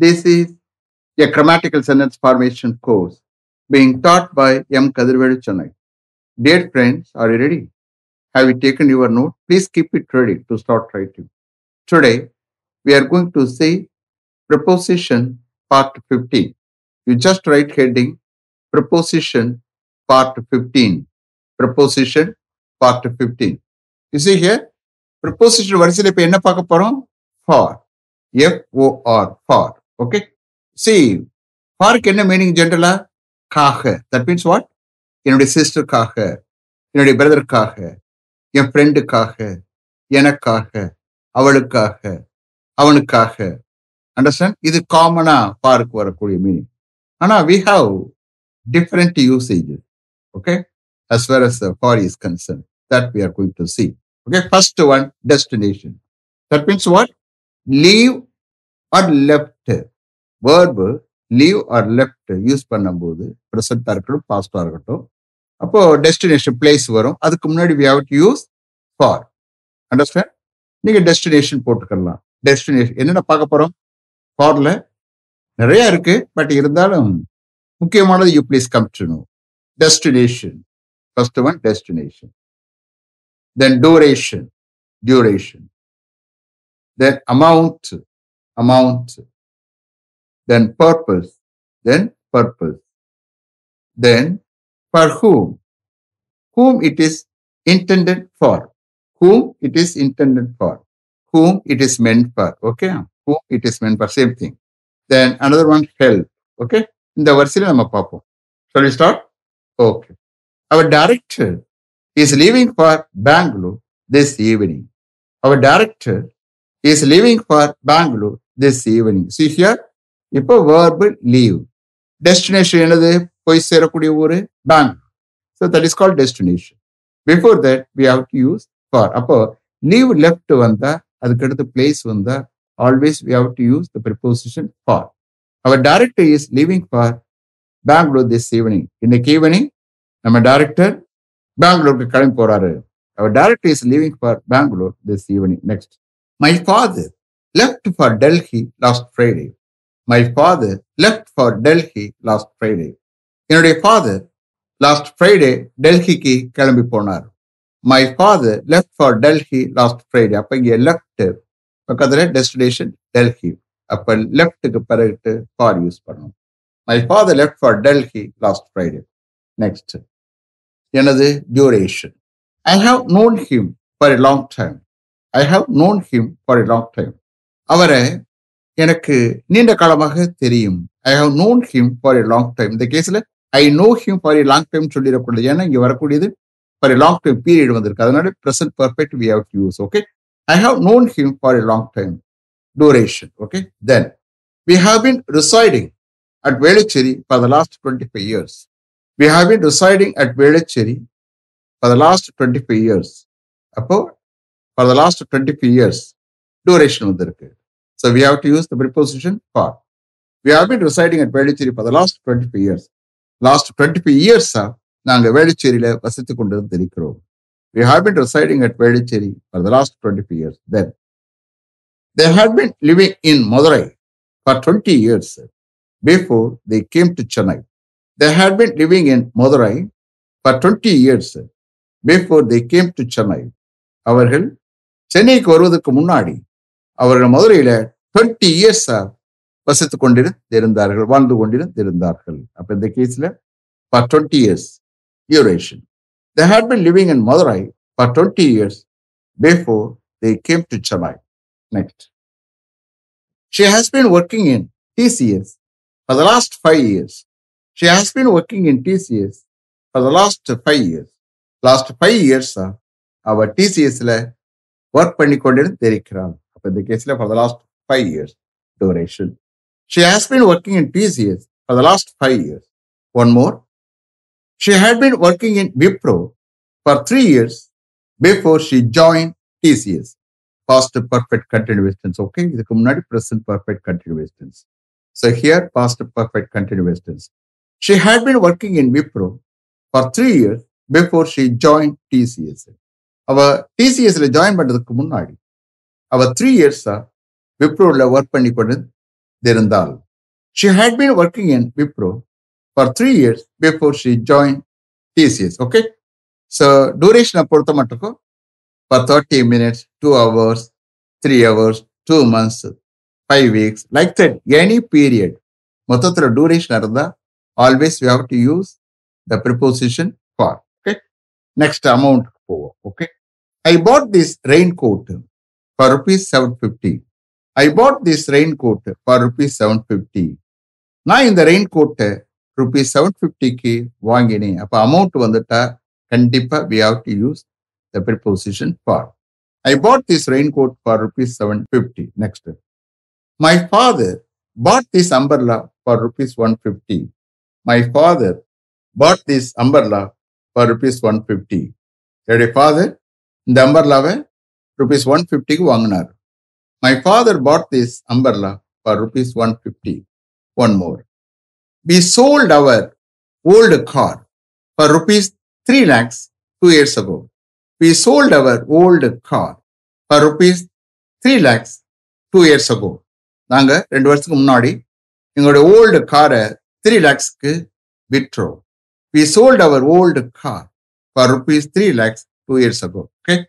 This is a grammatical sentence formation course being taught by M. Kadirvelu Chennai. Dear friends, are you ready? Have you taken your note? Please keep it ready to start writing. Today, we are going to see Preposition Part 15. You just write heading Preposition Part 15. Preposition Part 15. You see here, Preposition வரிசையில் இப்போ என்ன பார்க்க போறோம்? For. F-O-R. For. Okay? See, ஃபாருக்கு என்ன meaning ஜென்ரலா? காக. That means what? என்னுடைய சிஸ்டருக்காக, என்னுடைய பிரதருக்காக, என் ஃப்ரெண்டுக்காக, எனக்காக, அவளுக்காக, அவனுக்காக. அண்டர்ஸ்டாண்ட்? இது காமனா ஃபாருக்கு வரக்கூடிய மீனிங். ஆனா we have different usages. Okay? As far as the for is concerned, that we are going to see. Okay? First one, destination. That means what? Leave or left. Verb leave or left use பண்ணும்போது ப்ரெசென்டா இருக்கட்டும் பாஸ்டா இருக்கட்டும், அப்போ destination place வரும். அதுக்கு முன்னாடி we have to use for. Understand? நீங்க destination போட்டுக்கலாம். Destination என்னென்ன பார்க்க போறோம்? ஃபார்ல நிறைய இருக்கு, பட் இருந்தாலும் முக்கியமானது you please come to know. Destination. First one destination. Then duration. Duration. Then amount. Amount. Then purpose. Then purpose. Then for whom. Whom it is intended for. Whom it is intended for. Whom it is meant for. Okay? Whom it is meant for. Same thing. Then another one, help. Okay? இந்த வரிசையில் நம்ம பார்ப்போம். Shall we start? Okay. Our director is leaving for Bangalore this evening. Our director is leaving for Bangalore this evening. See here, இப்போ verb leave. Destination என்னது? போய் சேரக்கூடிய ஊரு Bangalore. So that is called destination. Before that, we have to use for. அப்போ leave left வந்தா, அதுக்கு அடுத்து place வந்தா, always we have to use the preposition for. Our director is leaving for Bangalore this evening. இன்னைக்கு evening நம்ம director பெங்களூருக்கு கிளம்பி போறாரு. Our director is leaving for Bangalore this evening. Next. My father left for Delhi last Friday. My father left for Delhi last Friday. என்னுடைய father last Friday டெல்லிக்கு கிளம்பி போனார். My father left for Delhi last Friday. அப்போ இங்கே left பக்கத்தில் destination Delhi. அப்போ லெஃப்ட்டுக்கு பிறகு ஃபார் யூஸ் பண்ணணும். My father left for Delhi last Friday. Next எனது duration. I have known him for a long time. I have known him for a long time. அவரை எனக்கு நீண்ட காலமாக தெரியும். I have known him for a long time. இந்த கேஸ்ல ஐ know him for a long time சொல்லிடக்கூடாது. ஏன்னா இங்க வரக்கூடியது for a long time period வந்திருக்கு. அதனால present perfect we have to use. Okay, I have known him for a long time. Duration. Okay, then we have been residing at Velachery for the last 25 years. We have been residing at Velachery for the last 25 years. அப்போ for the last 25 years duration வந்திருக்கு. So we have to use the preposition for. We have been residing at Velicheri for the last 25 years. Last 25 years நாங்க வேளச்சேரியில வசித்து கொண்டிருக்கிறோம். We have been residing at Velicheri for the last 25 years. Then they had been living in Madurai for 20 years before they came to Chennai. They had been living in Madurai for 20 years before they came to Chennai. அவர்கள் சென்னைக்கு வருவதற்கு முன்னாடி அவர்கள் மதுரையில 20 years வசித்து கொண்டிருந்தார்கள், வாழ்ந்து கொண்டிருந்தார்கள். அப்ப இந்த கேஸ்ல for 20 years duration. They had been living in Madurai for 20 years before they came to Chennai. Next. She has been working in TCS for the last 5 years. She has been working in TCS for the last 5 years. Last 5 years அவ TCSல work பண்ணி கொண்டிருக்கிறாள். அப்ப இந்த கேஸ்ல for the last 5 years duration. She has been working in TCS for the last 5 years. One more. She had been working in Wipro for 3 years before she joined TCS. Past perfect continuous tense. Okay, இதுக்கு முன்னாடி present perfect continuous tense. So here past perfect continuous tense. She had been working in Wipro for 3 years before she joined TCS. அவ TCSல join பண்றதுக்கு முன்னாடி அவ 3 years விப்ரோல work பண்ணி கொண்டு Dirindal. She had been working in Wipro for 3 years before she joined TCS. Okay. So duration பொறுத்த மட்டுக்கும் for 30 minutes, 2 hours, 3 hours, 2 months, 5 weeks, like that, any period. மொத்தத்தில் duration இருந்தா always we have to use the preposition for. Okay. Next amount. Okay. I bought this raincoat for rupees 750. I bought this raincoat for rupees 750. நான் இந்த ரெயின்கோட்டை rupees 750க்கு வாங்கினேன். அப்போ amount வந்துட்டா கண்டிப்பா we have to use the preposition for. I bought this raincoat for rupees 750. Next. My father bought this umbrella for rupees 150. My father bought this umbrella for rupees 150. என்னுடைய father இந்த அம்பர்லாவை rupees 150க்கு வாங்கினார். My father bought this umbrella for rupees 150. One more. We sold our old car for rupees 3 lakhs 2 years ago. We sold our old car for rupees 3 lakhs 2 years ago. நாங்க 2 வருஷத்துக்கு முன்னாடி எங்களுடைய old காரை 3 lakhsக்கு விற்றோம். We sold our old car for rupees 3 lakhs 2 years ago. Okay.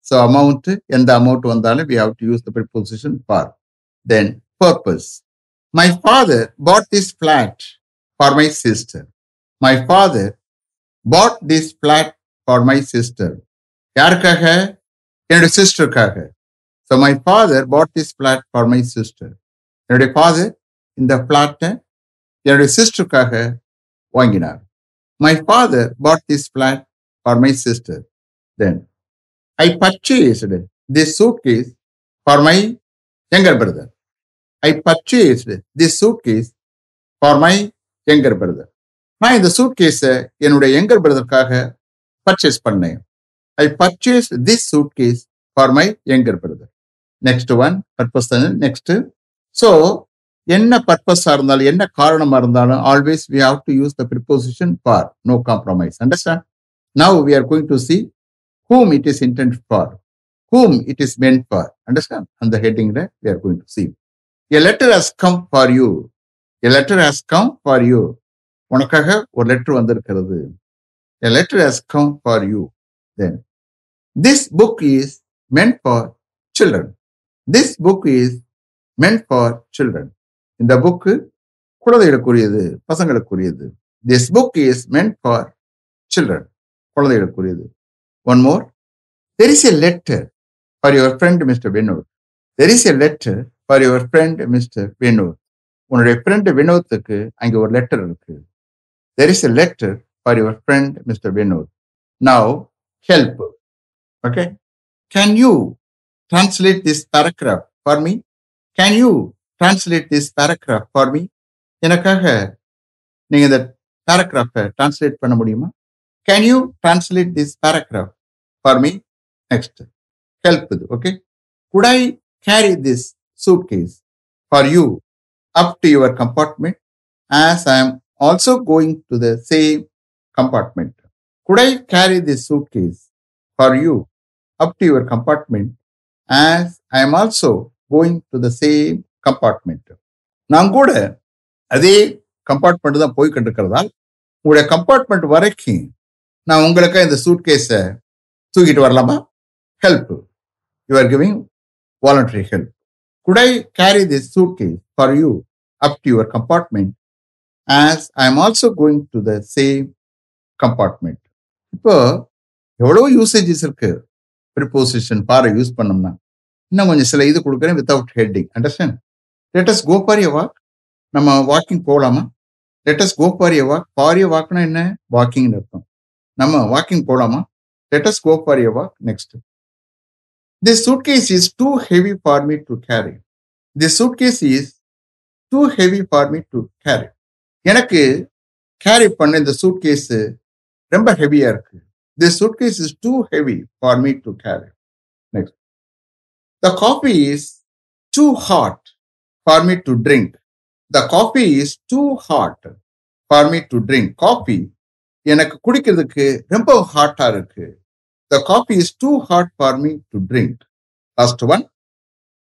So amount, எந்த amount வந்தாலும் we have to use the preposition for. Then purpose. My father bought this flat for my sister. My father bought this flat for my sister. யாருக்காக? என்னுடைய சிஸ்டருக்காக. So my father bought this flat for my sister. என்னுடைய father இந்த flat-ஐ என்னுடைய சிஸ்டருக்காக வாங்கினார். My father bought this flat for my sister. Then I purchased this suitcase for my younger brother. I purchased this suitcase for my younger brother. நான் இந்த சூட்கேஸை என்னுடைய younger பிரதருக்காக purchase பண்ணேன். I purchased this suitcase for my younger brother. Next one, purpose. Next. So, என்ன பர்பஸா இருந்தாலும் என்ன காரணமா இருந்தாலும் always we have to use the preposition for. No compromise. Understand? Now we are going to see whom it is intended for, whom it is meant for. Understand? On the heading there, we are going to see. A letter has come for you. A letter has come for you. உனக்காக ஒரு letter வந்திருக்கிறது. A letter has come for you. Then, this book is meant for children. This book is meant for children. இந்த book குழந்தைகளுக்குரியது, பசங்களுக்குரியது. This book is meant for children. குழந்தைகளுக்குரியது. One more. There is a letter for your friend Mr. Vinod. There is a letter for your friend Mr. Vinod. உன்னுடைய friend வினோத்துக்கு அங்கே ஒரு letter இருக்கு. There is a letter for your friend Mr. Vinod. Now, help. Okay. Can you translate this paragraph for me? Can you translate this paragraph for me? எனக்காக நீங்க இந்த paragraph-ஐ translate பண்ண முடியுமா? Can you translate this paragraph for me? Next. Help. Okay. Could I carry this suitcase for you up to your compartment as I am also going to the same compartment? Could I carry this suitcase for you up to your compartment as I am also going to the same compartment? நான் கூட அதே compartment தான் போய் கொண்டிருக்கிறதால் உங்களுடைய compartment வரைக்கும் நான் உங்களுக்கு இந்த சூட்கேஸை தூக்கிட்டு வரலாமா? Help. You are giving voluntary help. Could I carry this suitcase for you up to your compartment as I am also going to the same compartment? இப்போ எவ்வளோ யூசேஜஸ் இருக்கு ப்ரிப்போசிஷன் ஃபாரை யூஸ் பண்ணோம்னா. இன்னும் கொஞ்சம் சில இது கொடுக்குறேன் without heading. Understand? Let us go for a walk. நம்ம வாக்கிங் போகலாமா? Let us go for a walk. For a வாக்னா என்ன? வாக்கிங்னு அர்த்தம். நம்ம வாக்கிங் போகலாமா? Let us go for a walk. Next. This suitcase is too heavy for me to carry. This suitcase is too heavy for me to carry. எனக்கு carry பண்ண இந்த suitcase ரொம்ப ஹெவியா இருக்கு. This suitcase is too heavy for me to carry. Next. The coffee is too hot for me to drink. The coffee is too hot for me to drink. Coffee எனக்கு குடிக்கிறதுக்கு ரொம்ப ஹாட்டா இருக்கு. The coffee is too hot for me to drink. Last one.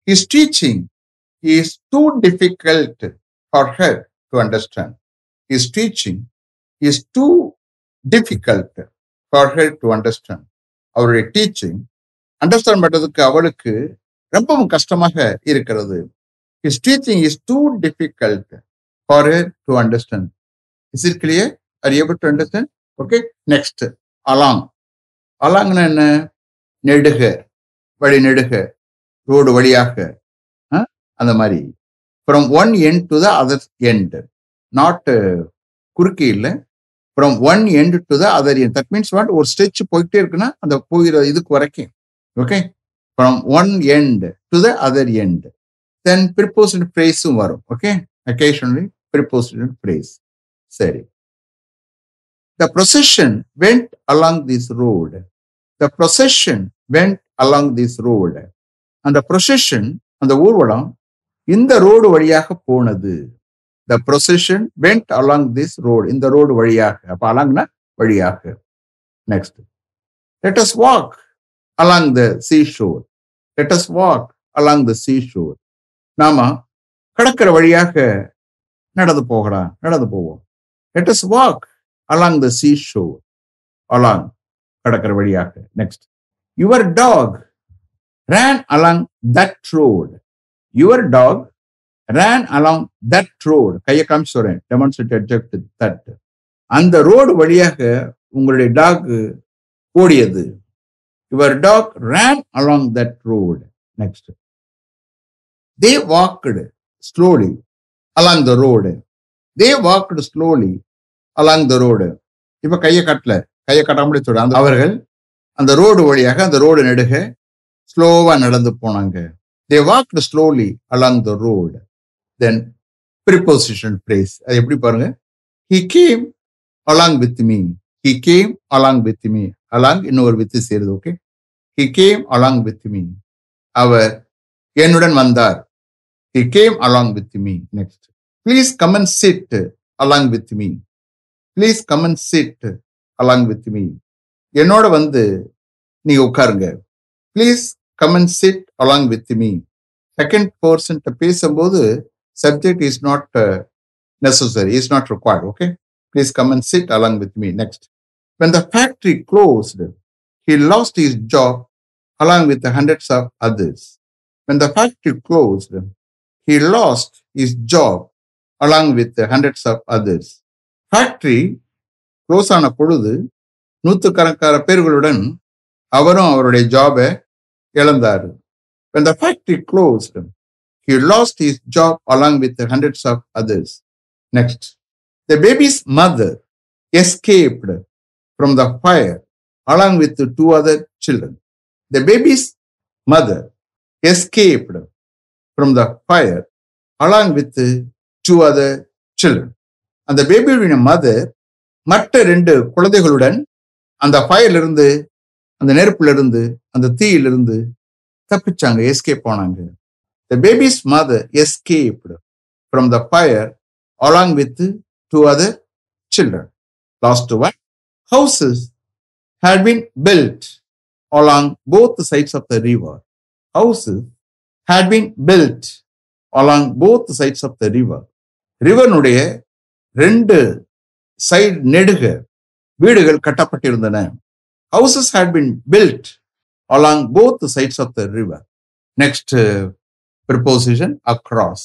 He's teaching is too difficult for her to understand. His teaching is too difficult for her to understand. அவருடைய teaching understand பண்றதுக்கு அவளுக்கு ரொம்பவும் கஷ்டமாக இருக்கிறது. His teaching is too difficult for her to understand. Is it clear? Are you able to understand? Okay. Next, along. Alongனா என்ன? நெடுக, வழி நெடுக, ரோடு வழியாக, அந்த மாதிரி. From one end to the other end. Not குறுக்கே இல்லை. From one end to the other end. That means what? ஒரு ஸ்ட்ரெச் போயிட்டே இருக்குன்னா அந்த போகிற இதுக்கு வரைக்கும். Okay. From one end to the other end. Then preposition phrase வரும். Okay. Occasionally preposition phrase. சரி. The procession went along this road. The procession went along this road. அந்த procession, அந்த ஊர்வலம் இந்த ரோடு வழியாக போனது. The procession went along this road. இந்த road வழியாக. அப்ப alongனா வழியாக. Next. Let us walk along the seashore. Let us walk along the seashore. நாம கடற்கரை வழியாக நடந்து போகலாம். நடந்து போவோம். Let us walk along the seashore. Along கடற்கரை வழியாக. Next. Your dog ran along that road. Your dog ran along that road. கையை காமிச்சு சொல்றேன். Demonstrate adjective that. அந்த ரோடு வழியாக உங்களுடைய டாக் ஓடியது. Your dog ran along that road. Next. They walked slowly along the road. They walked slowly along the road. இப்ப கையை கட்டாமலே சொல்றாங்க. அவர்கள் அந்த ரோடு வழியாக அந்த ரோடு நெடுக ஸ்லோவா நடந்து போனாங்க. They walked slowly along the road. Then preposition phrase. அது எப்படி பாருங்க? He came along with me. He came along with me. Along இன்னொரு வித்து சேருது. Okay. He came along with me. அவர் என்னுடன் வந்தார். He came along with me. Next. Please come and sit along with me. Please come and sit along with me. என்னோட வந்து நீங்க உட்காருங்க. Please come and sit along with me. Second person பேசும்போது subject is not necessary, is not required. Okay. Please come and sit along with me. Next. When the factory closed, he lost his job along with the hundreds of others. When the factory closed, he lost his job along with the hundreds of others. Factory close ஆன பொழுது நூற்றுக்கணக்கான பேர்களுடன் அவரும் அவருடைய ஜாபை இழந்தார். When the factory closed, he lost his job along with the hundreds of others. Next. The baby's mother escaped from the fire along with the two other children. The baby's mother escaped from the fire along with the two other children. அந்த பேபியுடைய mother மற்ற 2 குழந்தைகளுடன் அந்த ஃபயர்ல இருந்து, அந்த நெருப்புல இருந்து, அந்த தீயிலிருந்து தப்பிச்சாங்க. Escape ஆனாங்க. The baby's mother escaped from the fire along with 2 other children. Last one. Houses had been built along both sides of the river. Houses had been built along both sides of the river. ரிவனுடைய 2 side நெடுக வீடுகள் கட்டப்பட்டிருந்தன. Houses had been built along both sides of the river. Next preposition, across.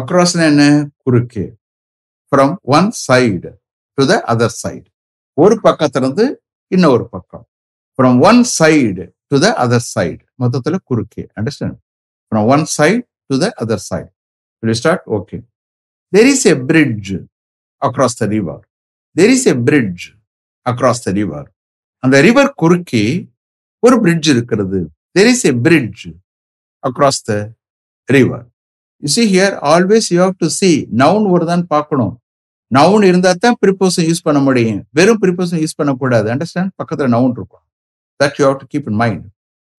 Across என்ன? குறுக்கே. From one side to the other side. ஒரு பக்கத்திலிருந்து இன்னொரு பக்கம். From one side to the other side. மொத்தத்தில் குறுக்கே. Understand? From one side to the other side. Will you start? Okay. There is a bridge across the river. There is a bridge across the river. அந்த river குறுக்கே ஒரு bridge இருக்கிறது. There is a bridge across the river. You see here, always you have to see noun வருதான்னு பார்க்கணும். noun இருந்தா தான் preposition use பண்ண முடியும். வெறும் preposition யூஸ் பண்ணக்கூடாது. Understand? பக்கத்துல noun இருக்கும். That you have to keep in mind.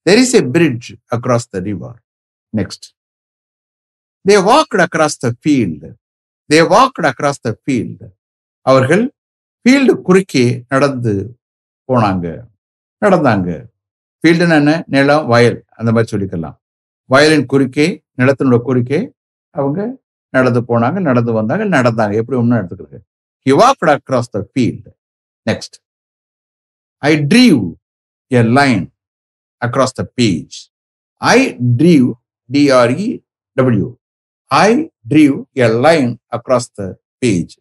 There is a bridge across the river. Next. They walked across the field. They walked across the field. அவர்கள் field குறுக்கே நடந்தாங்க. ஃபீல்டுன்னு என்ன? நிலம், வயல், அந்த மாதிரி சொல்லிக்கலாம். வயலின் குறுக்கே, நிலத்தினோட குறுக்கே அவங்க நடந்து போனாங்க, நடந்து வந்தாங்க, நடந்தாங்க. எப்படி ஒன்றும் எடுத்துக்கிறது. He walked across the field. Next. I drew a line across the page. I drew, D-R-E-W. I drew a line across the page.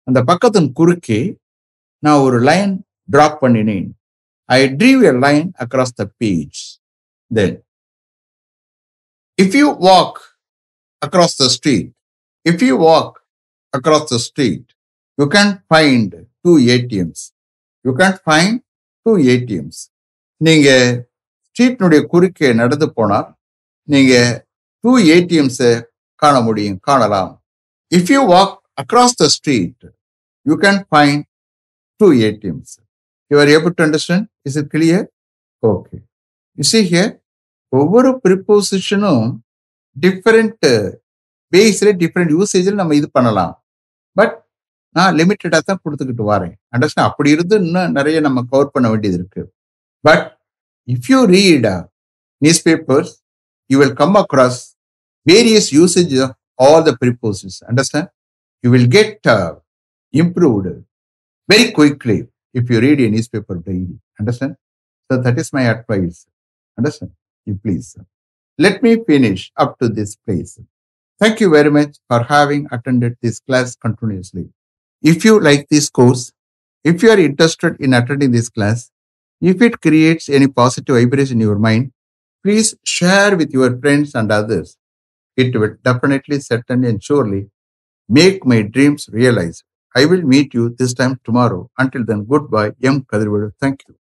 அந்த பக்கத்தின் குறுக்கே நான் ஒரு லைன் டிராப் பண்ணினேன். I drew a line across the page. Then, if you walk across the street, you can find two ATMs. நீங்க ஸ்ட்ரீட்னுடைய குறுக்கே நடந்து போனா நீங்க 2 ATMs காணலாம். If you walk across the street, you can find 2 ATMs. You are able to understand? Is it clear? Okay. You see here, ஒவ்வொரு ப்ரிப்போசிஷனும் different பேஸ்ல different யூசேஜில் நம்ம இது பண்ணலாம். பட் நான் லிமிட்டடாக தான் கொடுத்துக்கிட்டு வரேன். அண்டர்ஸ்டாண்ட்? அப்படி இருந்து இன்னும் நிறைய நம்ம கவர் பண்ண வேண்டியது இருக்கு. But if you read newspapers, you will come across various usage of all the prepositions. Understand? You will get improved very quickly if you read a newspaper daily. Understand? So that is my advice. Understand? You please. Let me finish up to this place. Thank you very much for having attended this class continuously. If you like this course, if you are interested in attending this class, if it creates any positive vibration in your mind, please share with your friends and others. It will definitely, certainly and surely make my dreams realized. I will meet you this time tomorrow. Until then, goodbye. M. Kadirvadu. Thank you.